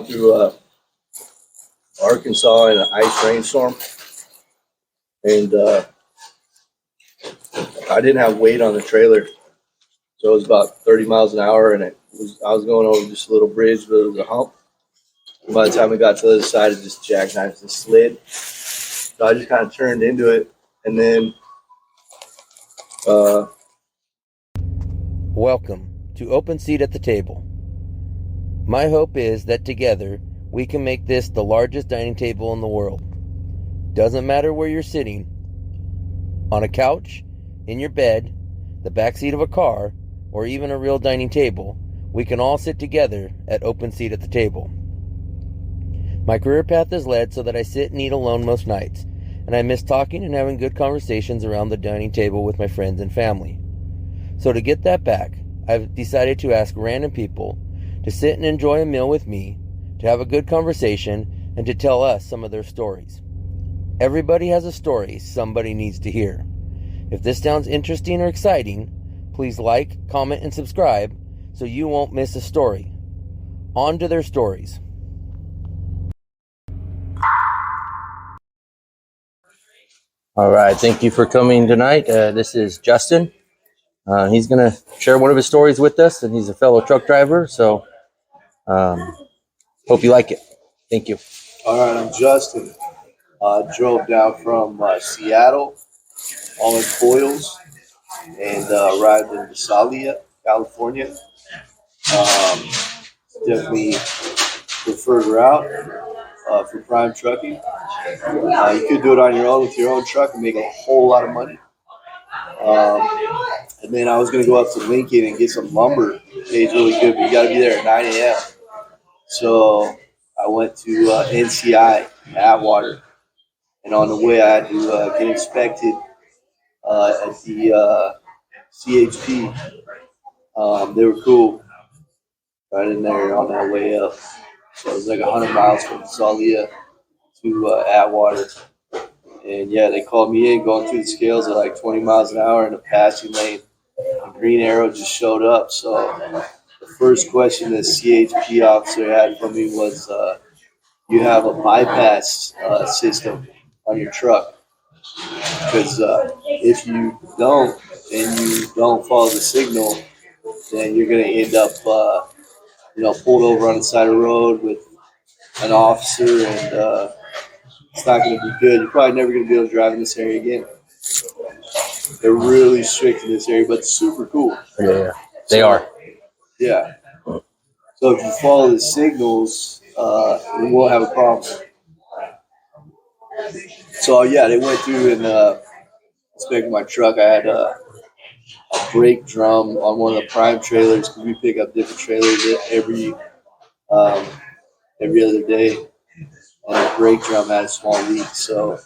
through Arkansas in an ice rainstorm, and I didn't have weight on the trailer, so it was about 30 miles an hour, and I was going over just a little bridge, but it was a hump. And by the time we got to the other side, it just jackknifed and slid. So I just kind of turned into it, and then Welcome to Open Seat at the Table. My hope is that together we can make this the largest dining table in the world. Doesn't matter where you're sitting, on a couch, in your bed, the backseat of a car, or even a real dining table, we can all sit together at Open Seat at the Table. My career path has led so that I sit and eat alone most nights, and I miss talking and having good conversations around the dining table with my friends and family. So to get that back, I've decided to ask random people to sit and enjoy a meal with me, to have a good conversation, and to tell us some of their stories. Everybody has a story somebody needs to hear. If this sounds interesting or exciting, please like, comment, and subscribe so you won't miss a story. On to their stories. All right, thank you for coming tonight. This is Justin. He's going to share one of his stories with us, and he's a fellow truck driver, so hope you like it. Thank you. all right, I'm Justin. Drove down from Seattle, all in foils, and arrived in Visalia, California. Definitely preferred route for prime trucking. You could do it on your own with your own truck and make a whole lot of money. And then I was going to go up to Lincoln and get some lumber. It pays really good, but you got to be there at 9 a.m. So I went to NCI, Atwater, and on the way I had to get inspected at the CHP. They were cool right in there on that way up. So it was like 100 miles from Visalia to Atwater. And yeah, they called me in going through the scales at like 20 miles an hour in a passing lane. A green arrow just showed up. So the first question the CHP officer had for me was, you have a bypass system on your truck? Because if you don't and you don't follow the signal, then you're going to end up, pulled over on the side of the road with an officer, and it's not going to be good. You're probably never going to be able to drive in this area again. They're really strict in this area, but super cool. Yeah, they are. Yeah. So if you follow the signals, we won't have a problem. So yeah, they went through and inspected my truck. I had a brake drum on one of the prime trailers because we pick up different trailers every other day, and the brake drum had a small leak. So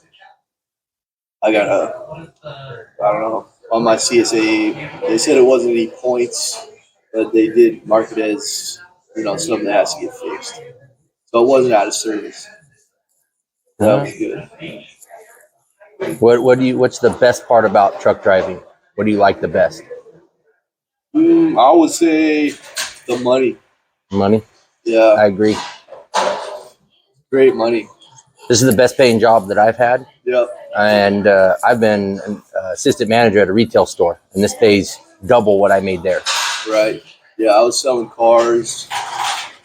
I got I don't know, on my CSA, they said it wasn't any points, but they did mark it as, something that has to get fixed. So it wasn't out of service. That was good. What's the best part about truck driving? What do you like the best? I would say the money. Money? Yeah, I agree. great money. This is the best paying job that I've had. Yep. And I've been an assistant manager at a retail store, and this pays double what I made there. Right. Yeah, I was selling cars,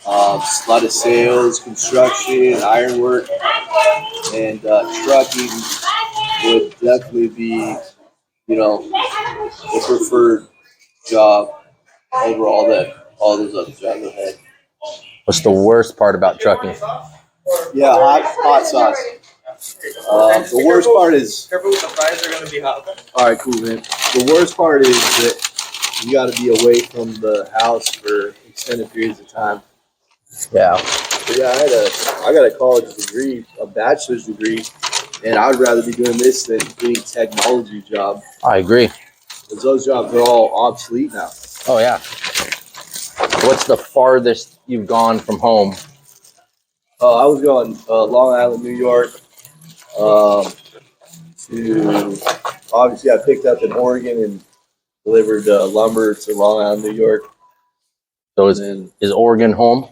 a lot of sales, construction, ironwork, and trucking would definitely be, the preferred job over all those other jobs I had. What's the worst part about trucking? Yeah, hot sauce. The worst part is. Careful with the fries, are going to be hot. All right, cool, man. The worst part is that you got to be away from the house for extended periods of time. Yeah. But yeah, I got a college degree, a bachelor's degree, and I'd rather be doing this than any technology job. I agree. Because those jobs are all obsolete now. Oh, yeah. What's the farthest you've gone from home? I was going Long Island, New York, to obviously I picked up in Oregon and delivered lumber to Long Island, New York. So is Oregon home?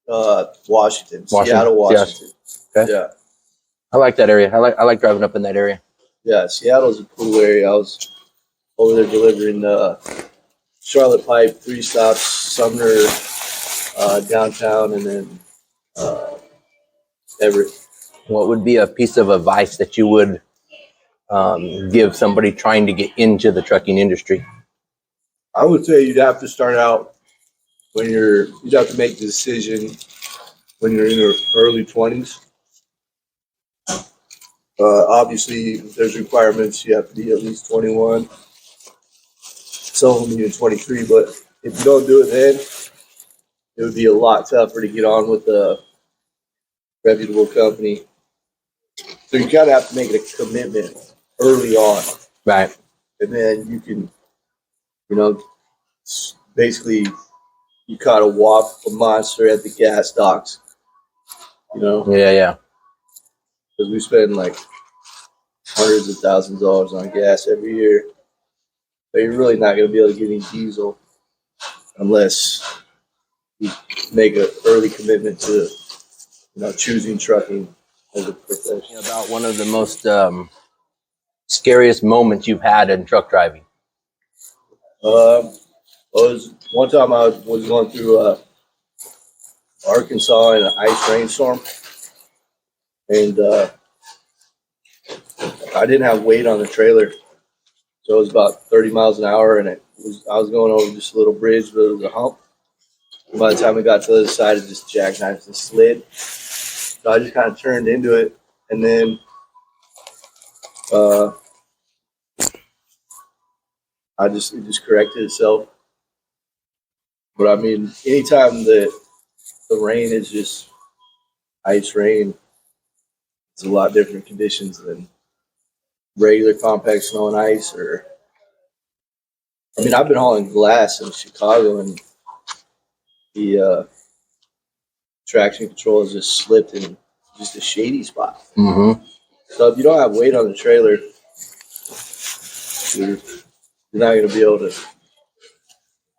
Washington, Seattle, Washington. Okay. Yeah. I like that area. I like driving up in that area. Yeah, Seattle's a cool area. I was over there delivering Charlotte Pipe, 3 stops, Sumner, downtown, and then Everett. What would be a piece of advice that you would give somebody trying to get into the trucking industry? I would say you'd have to start out you'd have to make the decision when you're in your early 20s. Obviously, there's requirements. You have to be at least 21. Some of them even 23. But if you don't do it then, it would be a lot tougher to get on with a reputable company. So you kind of have to make it a commitment early on. Right. And then you can, basically you kind of walk a monster at the gas docks, Yeah. because we spend like hundreds of thousands of dollars on gas every year. But you're really not going to be able to get any diesel unless you make an early commitment to, choosing trucking as a profession. About one of the most scariest moments you've had in truck driving. Was one time I was going through Arkansas in an ice rainstorm, and I didn't have weight on the trailer, so it was about 30 miles an hour, and I was going over just a little bridge, but it was a hump. And by the time we got to the other side, it just jackknifed and slid. So I just kind of turned into it, and then it just corrected itself. But I mean, anytime that the rain is just ice rain, it's a lot different conditions than regular compact snow and ice. I've been hauling glass in Chicago, and the traction control has just slipped in just a shady spot. Mm-hmm. So if you don't have weight on the trailer, you're not going to be able to.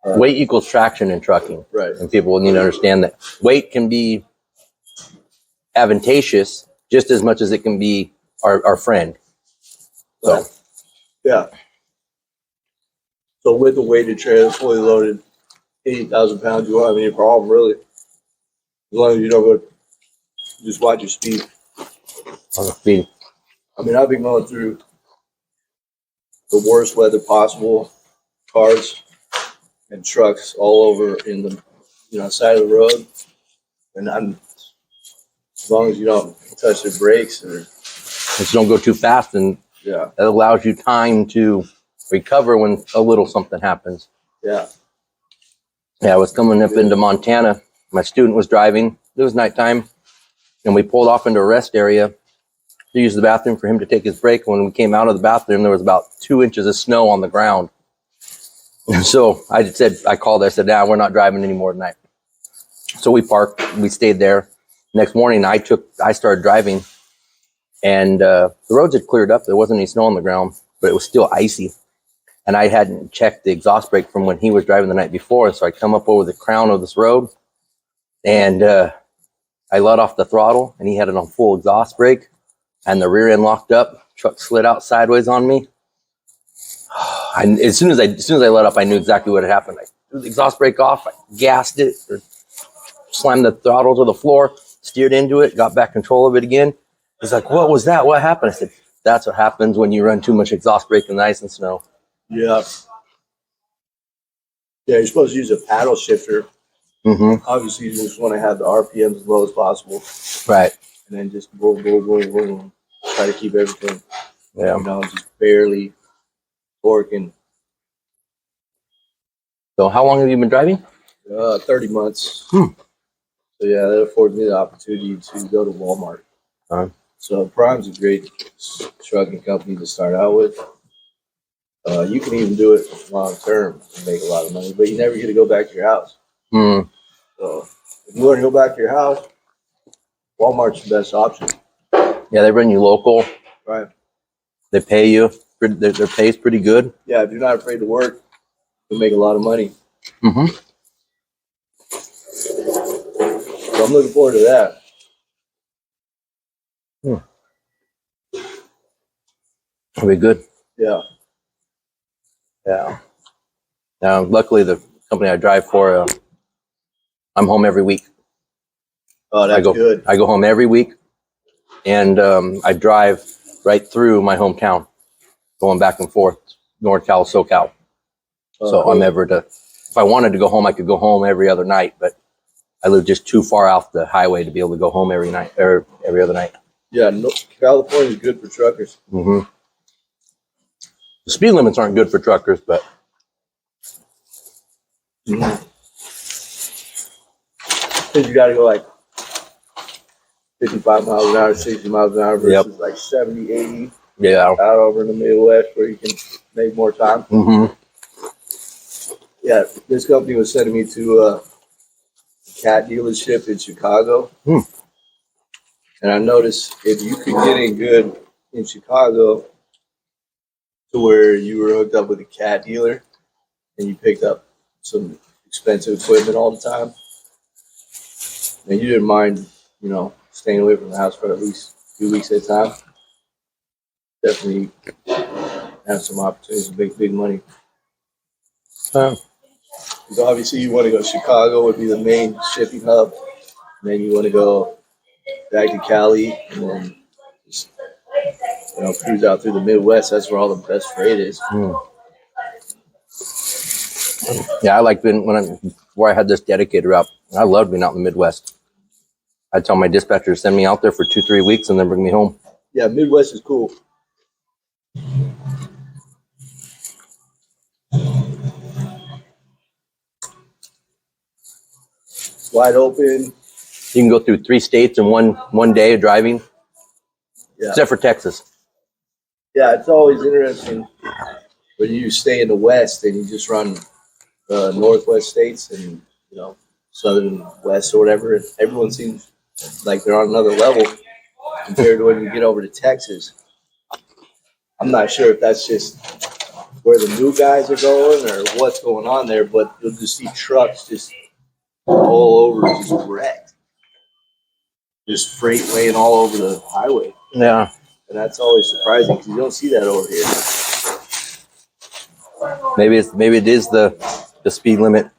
Weight equals traction in trucking. Right. And people need to understand that weight can be advantageous just as much as it can be our friend. So, yeah. So with a weighted trailer, fully loaded, 80,000 pounds, you won't have any problem, really. As long as you don't go, just watch your speed. on the speed. I've been going through the worst weather possible, cars and trucks all over in the side of the road, and as long as you don't touch the brakes Just don't go too fast, and yeah, that allows you time to recover when a little something happens. yeah. Yeah, I was coming up into Montana. My student was driving. It was nighttime, and we pulled off into a rest area to use the bathroom for him to take his break. When we came out of the bathroom, there was about 2 inches of snow on the ground. And so I said, I said, nah, we're not driving anymore tonight. So we parked, we stayed there. Next morning, I started driving, and the roads had cleared up. There wasn't any snow on the ground, but it was still icy. And I hadn't checked the exhaust brake from when he was driving the night before. So I come up over the crown of this road, and I let off the throttle, and he had it on full exhaust brake, and the rear end locked up. Truck slid out sideways on me. And as soon as I let up, I knew exactly what had happened. I threw the exhaust brake off, I gassed it, or slammed the throttle to the floor, steered into it, got back control of it again. He's like, "What was that? What happened?" I said, "That's what happens when you run too much exhaust brake in the ice and snow." Yeah. Yeah, you're supposed to use a paddle shifter. Mm-hmm. Obviously, you just want to have the RPMs as low as possible. Right. And then just boom, boom, boom, boom. Try to keep everything, Yeah. just barely working. So how long have you been driving? 30 months. Hmm. So, yeah, that affords me the opportunity to go to Walmart. So, Prime's a great trucking company to start out with. You can even do it long term and make a lot of money, but you never get to go back to your house. Mm. So, if you want to go back to your house, Walmart's the best option. Yeah, they bring you local. Right. They pay you. Their pay's pretty good. Yeah, if you're not afraid to work, you'll make a lot of money. Mm-hmm. So I'm looking forward to that. It'll be good. Yeah. Luckily, the company I drive for, I'm home every week. Oh, that's good. I go home every week, and I drive right through my hometown, going back and forth, NorCal, SoCal. So cool. I'm ever to, if I wanted to go home, I could go home every other night, but I live just too far off the highway to be able to go home every night or every other night. Yeah, California is good for truckers. Mm-hmm. The speed limits aren't good for truckers, but You got to go like 55 miles an hour, 60 miles an hour versus like 70, 80 out over in the Midwest where you can make more time. Mm-hmm. Yeah, this company was sending me to a cat dealership in Chicago. And I noticed if you could get in good in Chicago to where you were hooked up with a cat dealer and you picked up some expensive equipment all the time, and you didn't mind, staying away from the house for at least 2 weeks at a time, definitely have some opportunities to make big money. Because obviously you want to go to Chicago would be the main shipping hub, and then you want to go back to Cali and then just cruise out through the Midwest. That's where all the best freight is. Yeah, I like where I had this dedicated route. I loved being out in the Midwest. I'd tell my dispatcher to send me out there for 2-3 weeks and then bring me home. Yeah, Midwest is cool. Wide open. You can go through 3 states in one day of driving, except for Texas. Yeah, it's always interesting when you stay in the West and you just run Northwest states and Southern West or whatever. And everyone seems like they're on another level compared to when you get over to Texas. I'm not sure if that's just where the new guys are going or what's going on there, but you'll just see trucks just all over, just wrecked. Just freight laying all over the highway. Yeah. And that's always surprising because you don't see that over here. Maybe it is the speed limit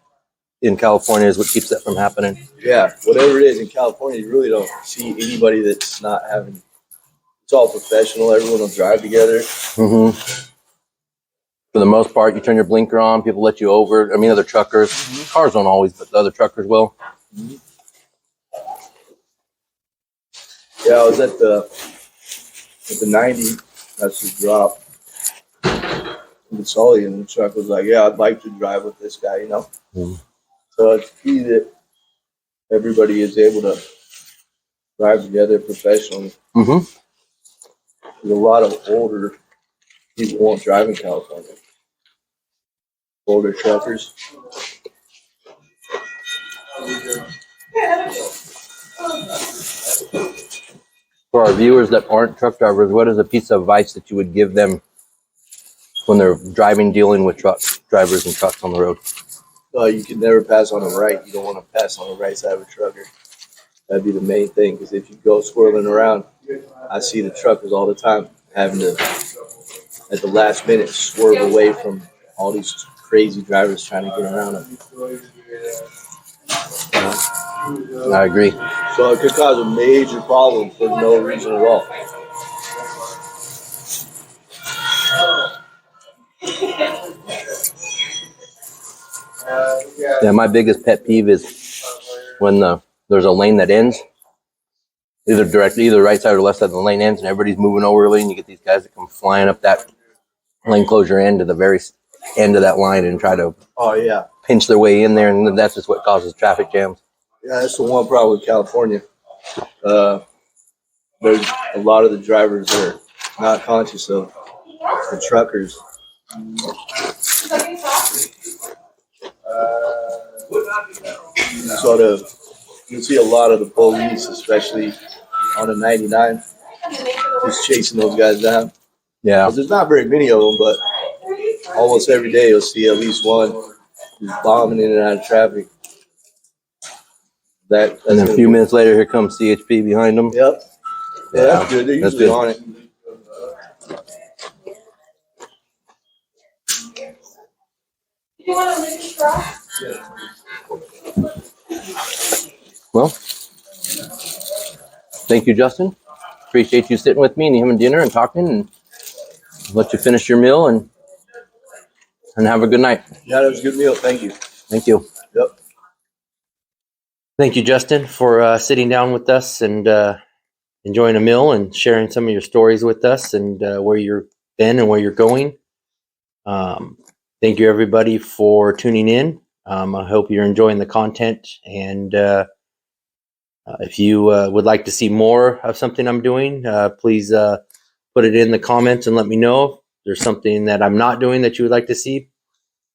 in California is what keeps that from happening. Yeah, whatever it is in California, you really don't see anybody that's not having. It's all professional. Everyone will drive together. Mm-hmm. For the most part, you turn your blinker on. People let you over. I mean, other truckers. Mm-hmm. Cars don't always, but the other truckers will. Mm-hmm. Yeah, I was at the 90. That's the drop. And Sully and the truck was like, "Yeah, I'd like to drive with this guy," Mm-hmm. So it's key that everybody is able to drive together professionally. Mm-hmm. There's a lot of older people won't drive in California. Older truckers. For our viewers that aren't truck drivers, what is a piece of advice that you would give them when they're dealing with truck drivers and trucks on the road? You can never pass on the right. You don't want to pass on the right side of a trucker. That'd be the main thing, because if you go swirling around, I see the truckers all the time having to, at the last minute, swerve away from all these crazy drivers trying to get around them. I agree. So it could cause a major problem for no reason at all. Yeah, my biggest pet peeve is when there's a lane that ends, either right side or left side of the lane ends, and everybody's moving over early, and you get these guys that come flying up that lane closure end to the very end of that line and try to pinch their way in there, and that's just what causes traffic jams. Yeah, that's the one problem with California. There's a lot of the drivers that are not conscious of the truckers. You see a lot of the police, especially on the 99, just chasing those guys down. Yeah. There's not very many of them, but almost every day you'll see at least one just bombing in and out of traffic. And then a few minutes later, here comes CHP behind them. Yep. Yeah, That's good. They're that's usually good. on it. You want a little straw? Well, thank you, Justin. Appreciate you sitting with me and having dinner and talking, and let you finish your meal and have a good night. Yeah, that was a good meal. Thank you. Thank you. Yep. Thank you, Justin, for sitting down with us and enjoying a meal and sharing some of your stories with us and where you've been and where you're going. Thank you, everybody, for tuning in. I hope you're enjoying the content. And if you would like to see more of something I'm doing, please put it in the comments and let me know. If there's something that I'm not doing that you would like to see,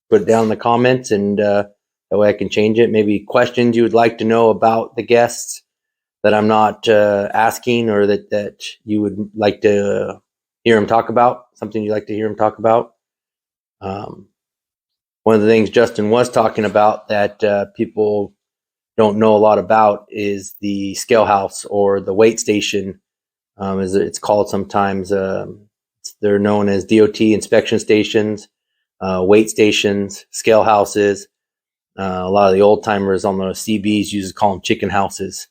put it down in the comments, and that way I can change it. Maybe questions you would like to know about the guests that I'm not asking, or that you would like to hear them talk about, something you'd like to hear them talk about. One of the things Justin was talking about that people don't know a lot about is the scale house, or the weight station, as it's called sometimes. They're known as D.O.T. inspection stations, weight stations, scale houses. A lot of the old timers on the CBs used to call them chicken houses.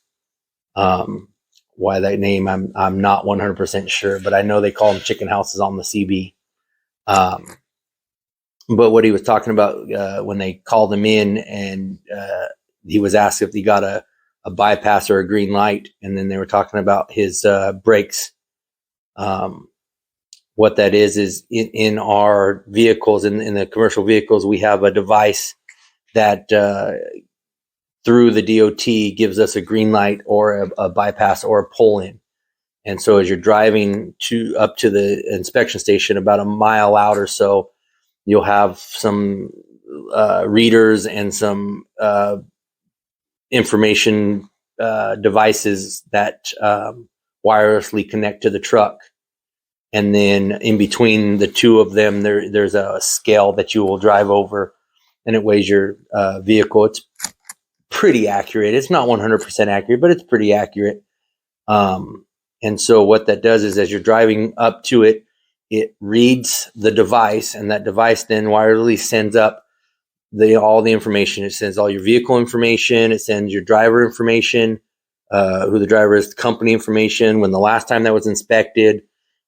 Why that name, I'm not 100% sure, but I know they call them chicken houses on the CB. But what he was talking about when they called him in, and he was asked if he got a bypass or a green light, and then they were talking about his brakes. What that is in our vehicles, in the commercial vehicles, we have a device that through the DOT gives us a green light or a bypass or a pull in. And so as you're driving up to the inspection station, about a mile out or so, you'll have some readers and some information devices that wirelessly connect to the truck. And then in between the two of them, there's a scale that you will drive over, and it weighs your vehicle. It's pretty accurate. It's not 100% accurate, but it's pretty accurate. And so what that does is, as you're driving up to it, it reads the device, and that device then wirelessly sends up all the information. It sends all your vehicle information. It sends your driver information, who the driver is, the company information, when the last time that was inspected,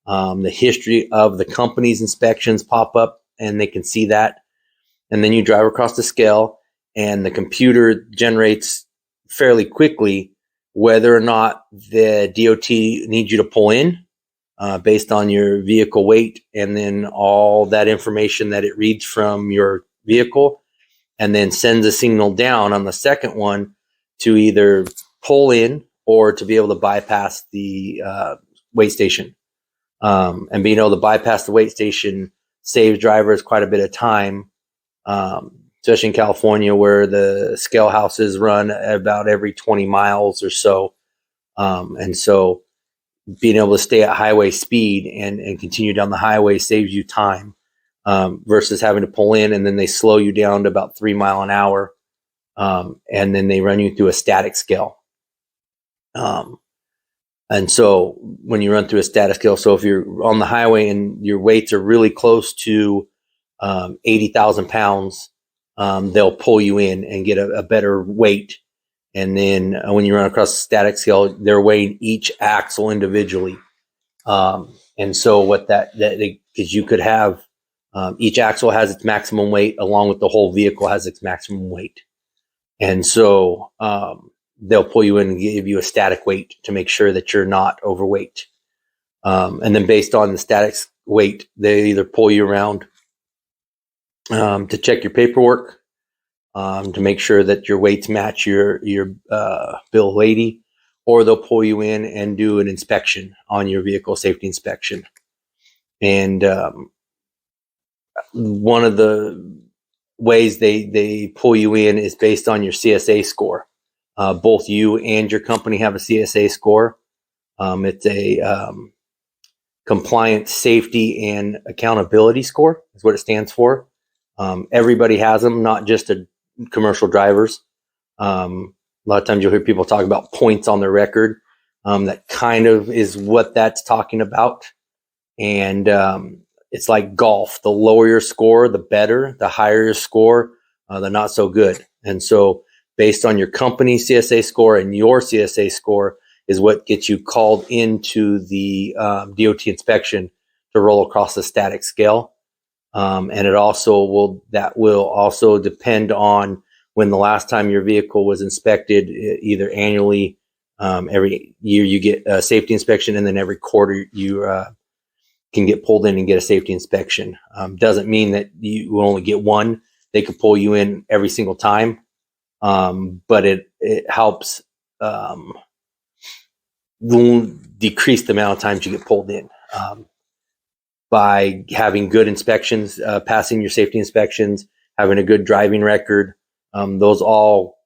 the history of the company's inspections pop up, and they can see that. And then you drive across the scale, and the computer generates fairly quickly whether or not the DOT needs you to pull in based on your vehicle weight, and then all that information that it reads from your vehicle, and then sends a signal down on the second one to either pull in or to be able to bypass the weight station. And being able to bypass the weight station saves drivers quite a bit of time, especially in California, where the scale houses run about every 20 miles or so. And so being able to stay at highway speed and continue down the highway saves you time, versus having to pull in, and then they slow you down to about 3 miles an hour. And then they run you through a static scale. And so when you run through a static scale, so if you're on the highway and your weights are really close to 80,000 pounds, they'll pull you in and get a better weight. And then when you run across the static scale, they're weighing each axle individually. And so what because you could have each axle has its maximum weight, along with the whole vehicle has its maximum weight. And so they'll pull you in and give you a static weight to make sure that you're not overweight. And then based on the static weight, they either pull you around to check your paperwork, to make sure that your weights match your bill of lading, or they'll pull you in and do an inspection on your vehicle, safety inspection. And one of the ways they pull you in is based on your CSA score. Both you and your company have a CSA score. It's a compliance, safety, and accountability score is what it stands for. Everybody has them, not just commercial drivers. A lot of times you'll hear people talk about points on their record. That kind of is what that's talking about. And it's like golf. The lower your score, the better. The higher your score, the not so good. And so based on your company CSA score and your CSA score is what gets you called into the DOT inspection to roll across the static scale. And it also will also depend on when the last time your vehicle was inspected, either annually, every year you get a safety inspection, and then every quarter you can get pulled in and get a safety inspection. Doesn't mean that you will only get one. They could pull you in every single time, but it helps decrease the amount of times you get pulled in by having good inspections, passing your safety inspections, having a good driving record. Those all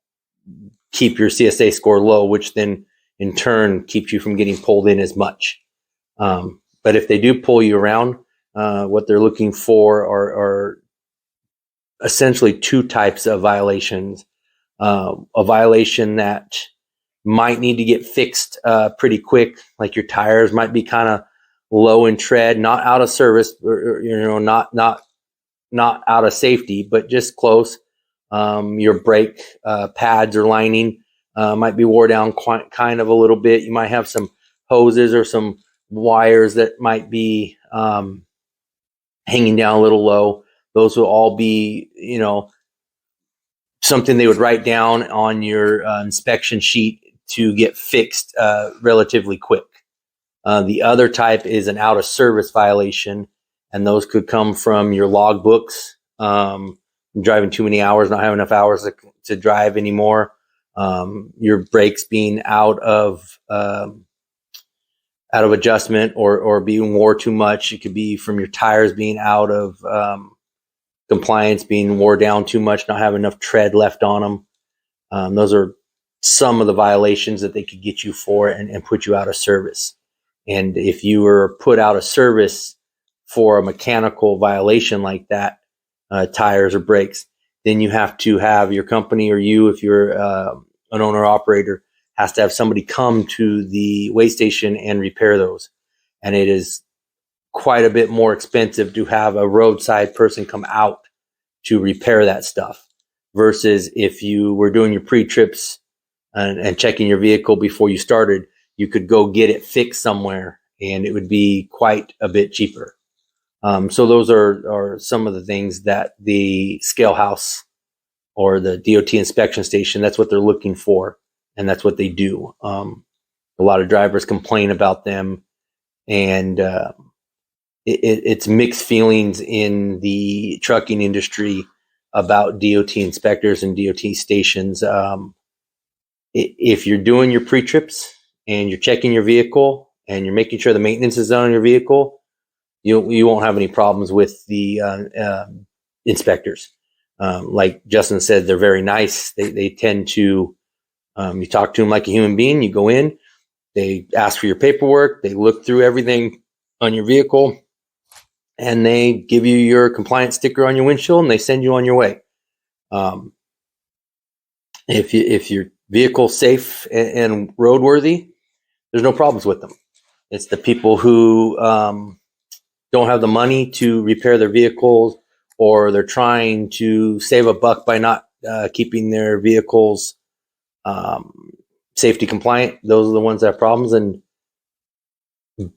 keep your CSA score low, which then in turn keeps you from getting pulled in as much. But if they do pull you around, what they're looking for are essentially two types of violations. A violation that might need to get fixed pretty quick, like your tires might be kind of low in tread, not out of service, or not out of safety, but just close. Your brake pads or lining might be wore down kind of a little bit. You might have some hoses or some wires that might be hanging down a little low. Those will all be, something they would write down on your inspection sheet to get fixed relatively quick. The other type is an out of service violation, and those could come from your log books, driving too many hours, not having enough hours to drive anymore, your brakes being out of adjustment or being wore too much. It could be from your tires being out of compliance, being wore down too much, not having enough tread left on them. Those are some of the violations that they could get you for and put you out of service. And if you were put out of service for a mechanical violation like that, tires or brakes, then you have to have your company, or you, if you're an owner operator, has to have somebody come to the weigh station and repair those. And it is quite a bit more expensive to have a roadside person come out to repair that stuff versus if you were doing your pre-trips and checking your vehicle before you started, you could go get it fixed somewhere and it would be quite a bit cheaper. So those are some of the things that the scale house or the DOT inspection station, that's what they're looking for. And that's what they do. A lot of drivers complain about them, and it's mixed feelings in the trucking industry about DOT inspectors and DOT stations. If you're doing your pre-trips and you're checking your vehicle and you're making sure the maintenance is done on your vehicle, you won't have any problems with the inspectors. Like Justin said, they're very nice. They tend to, you talk to them like a human being. You go in, they ask for your paperwork, they look through everything on your vehicle, and they give you your compliance sticker on your windshield, and they send you on your way. If your vehicle's safe and roadworthy, there's no problems with them. It's the people who don't have the money to repair their vehicles, or they're trying to save a buck by not keeping their vehicles safety compliant. Those are the ones that have problems. And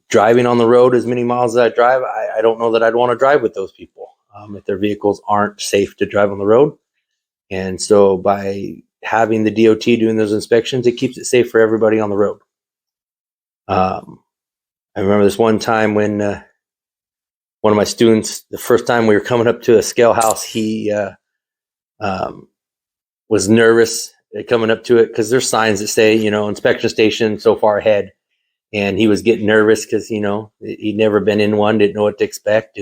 driving on the road as many miles as I drive, I don't know that I'd want to drive with those people if their vehicles aren't safe to drive on the road. And so by having the DOT doing those inspections, it keeps it safe for everybody on the road. I remember this one time when one of my students, the first time we were coming up to a scale house, he was nervous coming up to it because there's signs that say, inspection station so far ahead. And he was getting nervous because, he'd never been in one, didn't know what to expect.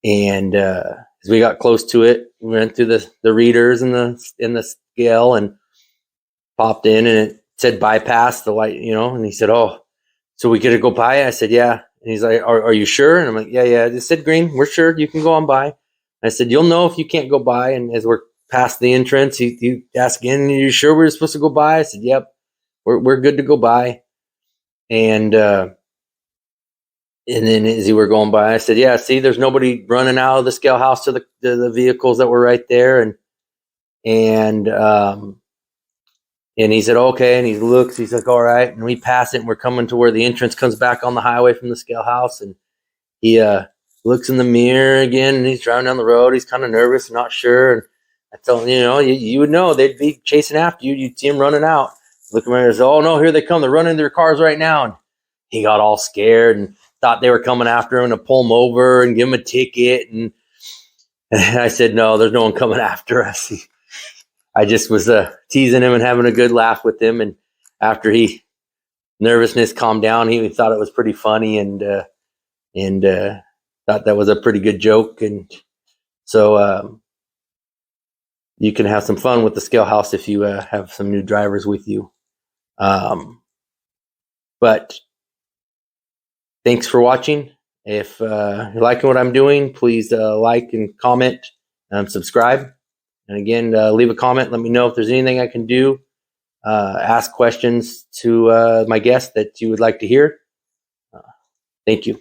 And as we got close to it, we went through the readers and the scale and popped in, and it said bypass the light, and he said, "Oh, so we get to go by?" I said, "Yeah." And he's like, "Are you sure?" And I'm like, "Yeah. It said green. We're sure you can go on by." I said, "You'll know if you can't go by." And as we're past the entrance. He asked again, "Are you sure we're supposed to go by?" I said, "Yep, we're good to go by." And then as we were going by, I said, "Yeah, see, there's nobody running out of the scale house to the vehicles that were right there." And he said, "Okay." And he looks. He's like, "All right." And we pass it, and we're coming to where the entrance comes back on the highway from the scale house. And he looks in the mirror again, and he's driving down the road. He's kind of nervous, not sure. And I told him, you would know they'd be chasing after you. You'd see him running out. Looking around, and said, "Oh no, here they come! They're running their cars right now." And he got all scared and thought they were coming after him to pull him over and give him a ticket. And I said, "No, there's no one coming after us." I just was teasing him and having a good laugh with him. And after nervousness calmed down, he thought it was pretty funny and thought that was a pretty good joke. And so you can have some fun with the scale house if you have some new drivers with you. But thanks for watching. If you're liking what I'm doing, please like and comment and subscribe. And again, leave a comment. Let me know if there's anything I can do. Ask questions to my guests that you would like to hear. Thank you.